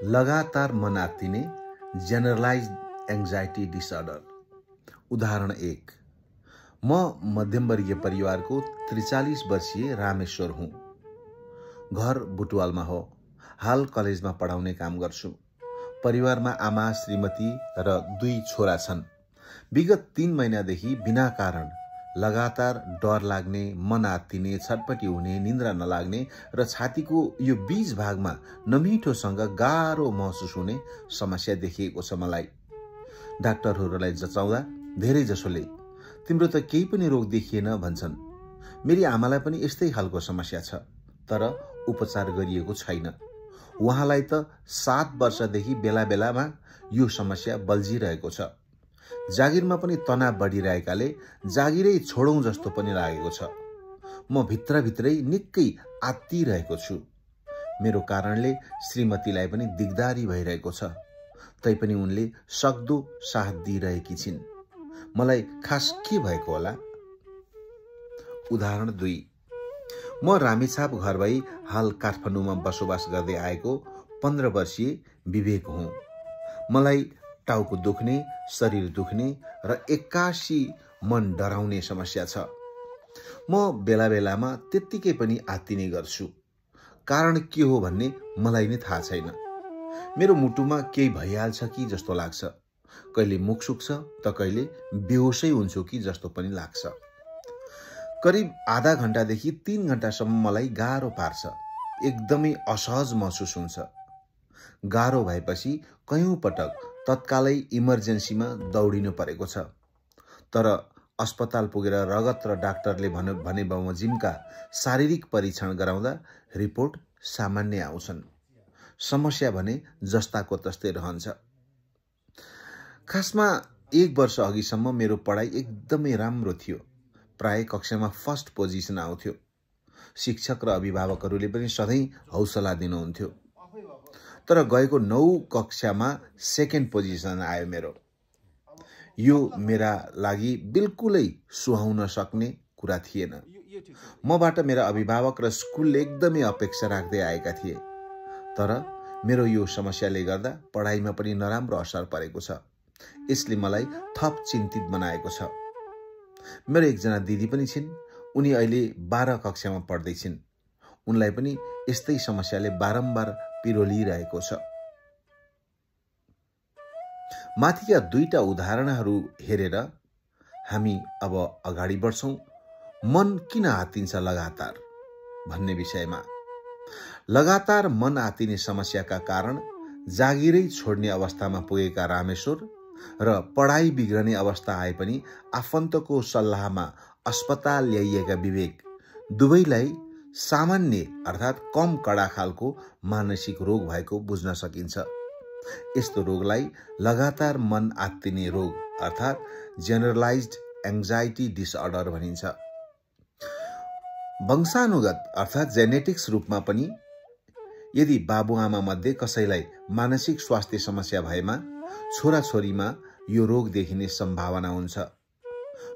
लगातार मन आत्तिने जेनरलाइज्ड anxiety disorder. उदाहरण 1। म मध्यमवर्गीय परिवारको 43 वर्षीय रामेश्वर हुँ। घर बुटवालमा हो। हाल कलेजमा पढाउने काम गर्छु। परिवारमा आमा, श्रीमती र 2 छोरा छन्। विगत 3 महिनादेखि बिना कारण लगातार डर लाग्ने, मन आत्तिने, छटपटी हुने, निन्द्रा नलाग्ने र छातीको यो बीच भागमा नमिठोसँग गाह्रो महसुस हुने समस्या देखिएको छ मलाई। डाक्टरहरूलाई जचाउँदा धेरै जसोले तिम्रो त केही पनि रोग देखिएन भन्छन्। मेरी आमालाई पनि यस्तै खालको समस्या छ, तर उपचार गरिएको छैन। उहाँलाई त 7 वर्षदेखि बेला बेलामा यो समस्या बल्झिरहेको छ। जागिरमा पनि तनाव बढिरहेकाले जागिरै छोडौं जस्तो पनि लागेको छ। म भित्रभित्रै निकै आत्तिरहेको छु। मेरो कारणले श्रीमतीलाई पनि दिगदारी भइरहेको छ। तैपनि उनले सक्दो साथ दिइरहेकी छिन्। मलाई खास के भएको होला? उदाहरण 2। म रामेछाप घर भई हाल काठमाडौँमा बसोबास गर्दै आएको 15 वर्षीय विवेक हुँ। मलाई टाउको दुख्ने, शरीर दुख्ने र एक्कासी मन डराउने समस्या छ। म बेला बेलामा त्यत्तिकै पनि आत्तिने गर्छु। कारण के हो भन्ने मलाई नै थाहा छैन। मेरो मुटुमा केही भइहाल्छ कि जस्तो लाग्छ। कहिले मुख सुक्छ त कहिले बेहोसै हुन्छु कि जस्तो पनि लाग्छ। करिब आधा घण्टादेखि 3 घण्टासम्म मलाई गाह्रो पार्छ। एकदमै असहज महसुस हुन्छ। गाह्रो भएपछि कयौं पटक तत्कालै इमर्जेन्सीमा दौडिनु परेको छ। तर अस्पताल पुगेर रगत र डाक्टरले भने बमोजिमका शारीरिक परीक्षण गराउँदा रिपोर्ट सामान्य आउँछन्। समस्या भने जस्ताको तस्तै रहन्छ। खासमा 1 वर्ष अघिसम्म मेरो पढाइ एकदमै राम्रो थियो। प्राय कक्षामा फर्स्ट पोजिसन आउँथ्यो। शिक्षक र अभिभावकहरूले पनि सधैँ हौसला दिनुहुन्थ्यो। तर गएको 9 कक्षामा सेकेन्ड पोजिसन आयो मेरो। यो मेरा लागि बिल्कुलै सुहाउन सक्ने कुरा थिएन। मबाट मेरा अभिभावक र स्कुलले एकदमै अपेक्षा राख्दै आएका थिए। तर मेरो यो समस्याले गर्दा पढाइमा पनि नराम्रो असर परेको छ। यसले मलाई थप चिन्तित बनाएको छ। मेरो एकजना दिदी पनि छिन्। उनी अहिले 12 कक्षामा पढ्दैछिन्। उनलाई पनि यस्तै समस्याले बारम्बार पिरोलिरहेको छ। माथिका 2टा उदाहरणहरू हेरेर हामी अब अगाडि बढ्छौं। मन किन आत्तिन्छ लगातार भन्ने विषयमा। लगातार मन आत्तिने समस्याका कारण जागिरै छोड्ने अवस्थामा पुगेका रामेश्वर र पढाइ बिग्रने अवस्था आए पनि आफन्तको सल्लाहमा अस्पताल ल्याइएका विवेक दुवैलाई सामान्य अर्थात् कम कडा खालको मानसिक रोग भएको बुझ्न सकिन्छ। यस्तो रोगलाई लगातार मन आत्तिने रोग अर्थात् जेनरलाइज्ड एंजाइटी डिसअर्डर भनिन्छ। वंशानुगत अर्थात् जेनेटिक्स रूपमा पनि यदि बाबुआमा मध्ये कसैलाई मानसिक स्वास्थ्य समस्या भएमा छोराछोरीमा यो रोग देखिने सम्भावना हुन्छ।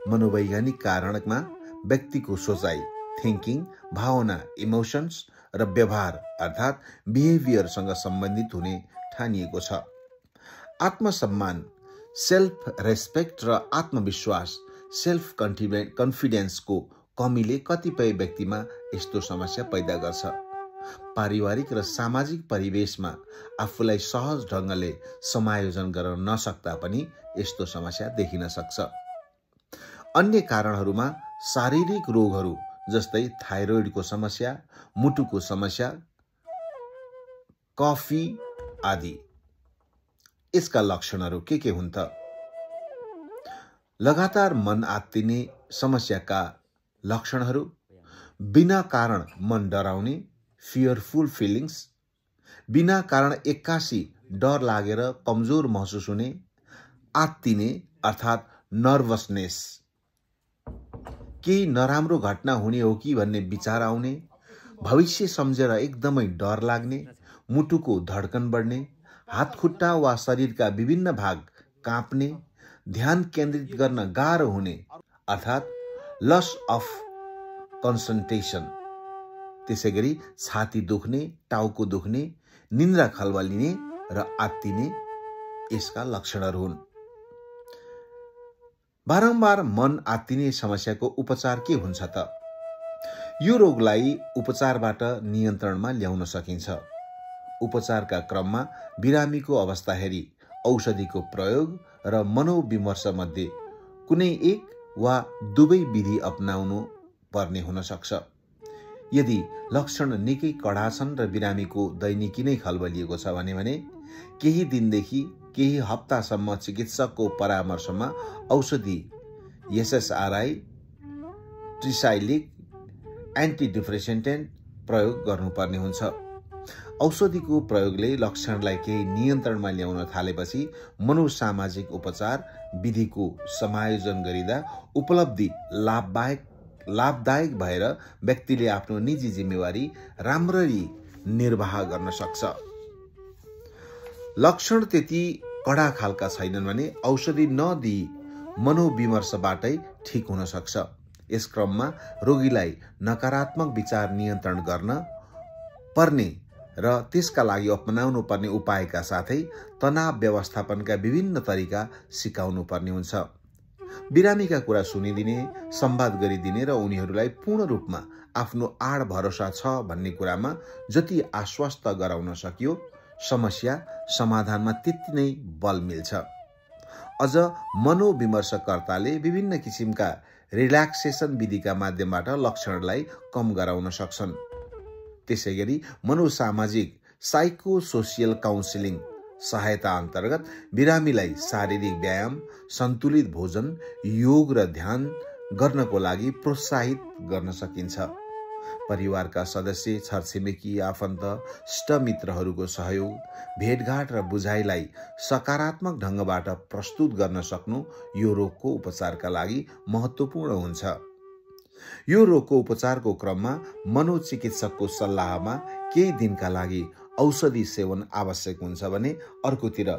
मनोवैज्ञानिक कारणमा व्यक्तिको सोचाइ, थिंकिङ, भावना, इमोशन्स र व्यवहार अर्थात् बिहेभियरसँग सम्बन्धित हुने ठानिएको छ। आत्मसम्मान, सेल्फ रेस्पेक्ट र आत्मविश्वास, सेल्फ कन्फिडेन्सको कमीले कतिपय व्यक्तिमा यस्तो समस्या पैदा गर्छ। पारिवारिक र सामाजिक परिवेशमा आफूलाई सहज ढङ्गले समायोजन गर्न नसक्दा पनि यस्तो समस्या देखिन सक्छ। अन्य कारणहरूमा शारीरिक रोगहरू जस्तै थाइरोइडको समस्या, मुटुको समस्या, कफी आदि। यसका लक्षणहरू के हुन् त? लगातार मन आत्तिने समस्याका लक्षणहरू: बिना कारण मन डराउने, फियरफुल फिलिङ्स, बिना कारण एक्कासी डर लागेर कमजोर महसुस हुने, आत्तिने अर्थात् नर्भसनेस, केही नराम्रो घटना हुने हो कि भन्ने विचार आउने, भविष्य सम्झेर एकदमै डर लाग्ने, मुटुको धड्कन बढ्ने, हातखुट्टा वा शरीरका विभिन्न भाग काँप्ने, ध्यान केन्द्रित गर्न गाह्रो हुने अर्थात् लस अफ कन्सन्ट्रेसन, त्यसैगरी छाती दुख्ने, टाउको दुख्ने, निन्द्रा खल्बलिने र आत्तिने यसका लक्षणहरू हुन्। बारम्बार मन आत्तिने समस्याको उपचार के हुन्छ त? यो रोगलाई उपचारबाट नियन्त्रणमा ल्याउन सकिन्छ। उपचारका क्रममा बिरामीको अवस्था हेरी औषधिको प्रयोग र मनोविमर्श मध्ये कुनै एक वा दुवै विधि अपनाउनु पर्ने हुन सक्छ। यदि लक्षण निकै कडा छन् र बिरामीको दैनिकी नै खलबलिएको छ भने केही दिनदेखि केही हप्तासम्म चिकित्सकको परामर्शमा औषधि SSRI, ट्रिसाइक्लिक, एन्टिडिप्रेसेन्टेन्ट प्रयोग गर्नुपर्ने हुन्छ। औषधिको प्रयोगले लक्षणलाई केही नियन्त्रणमा ल्याउन थालेपछि मनोसामाजिक उपचार विधिको समायोजन गरिँदा उपलब्धि लाभदायक भएर व्यक्तिले आफ्नो निजी जिम्मेवारी राम्ररी निर्वाह गर्न सक्छ। लक्षण त्यति कडा खालका छैनन् भने औषधि नदिई मनोविमर्शबाटै ठिक हुन सक्छ। यस क्रममा रोगीलाई नकारात्मक विचार नियन्त्रण गर्न पर्ने र त्यसका लागि अपनाउनु पर्ने उपायका साथै तनाव व्यवस्थापनका विभिन्न तरिका सिकाउनु पर्ने हुन्छ। बिरामीका कुरा सुनिदिने, संवाद गरिदिने र उनीहरूलाई पूर्ण रूपमा आफ्नो आड भरोसा छ भन्ने कुरामा जति आश्वस्त गराउन सकियो समस्या समाधानमा त्यति नै बल मिल्छ। अझ मनोविमर्शकर्ताले विभिन्न किसिमका रिल्याक्सेसन विधिका माध्यमबाट लक्षणलाई कम गराउन सक्छन्। त्यसैगरी मनोसामाजिक साइकोसोसियल काउन्सिलिङ सहायता अन्तर्गत बिरामीलाई शारीरिक व्यायाम, सन्तुलित भोजन, योग र ध्यान गर्नको लागि प्रोत्साहित गर्न सकिन्छ। परिवारका सदस्य, छरछिमेकी, आफन्त, इष्टमित्रहरूको सहयोग, भेटघाट र बुझाइलाई सकारात्मक ढङ्गबाट प्रस्तुत गर्न सक्नु यो रोगको उपचारका लागि महत्त्वपूर्ण हुन्छ। यो रोगको उपचारको क्रममा मनोचिकित्सकको सल्लाहमा केही दिनका लागि औषधि सेवन आवश्यक हुन्छ भने अर्कोतिर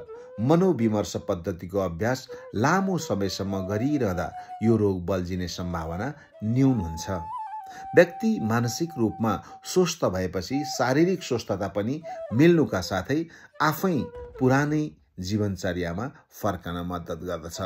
मनोविमर्श पद्धतिको अभ्यास लामो समयसम्म गरिरहँदा यो रोग बल्झिने सम्भावना न्यून हुन्छ। व्यक्ति मानसिक रूपमा स्वस्थ भएपछि शारीरिक स्वस्थता पनि मिल्नुका साथै आफै पुरानै जीवनचर्यामा फर्कन मद्दत गर्दछ।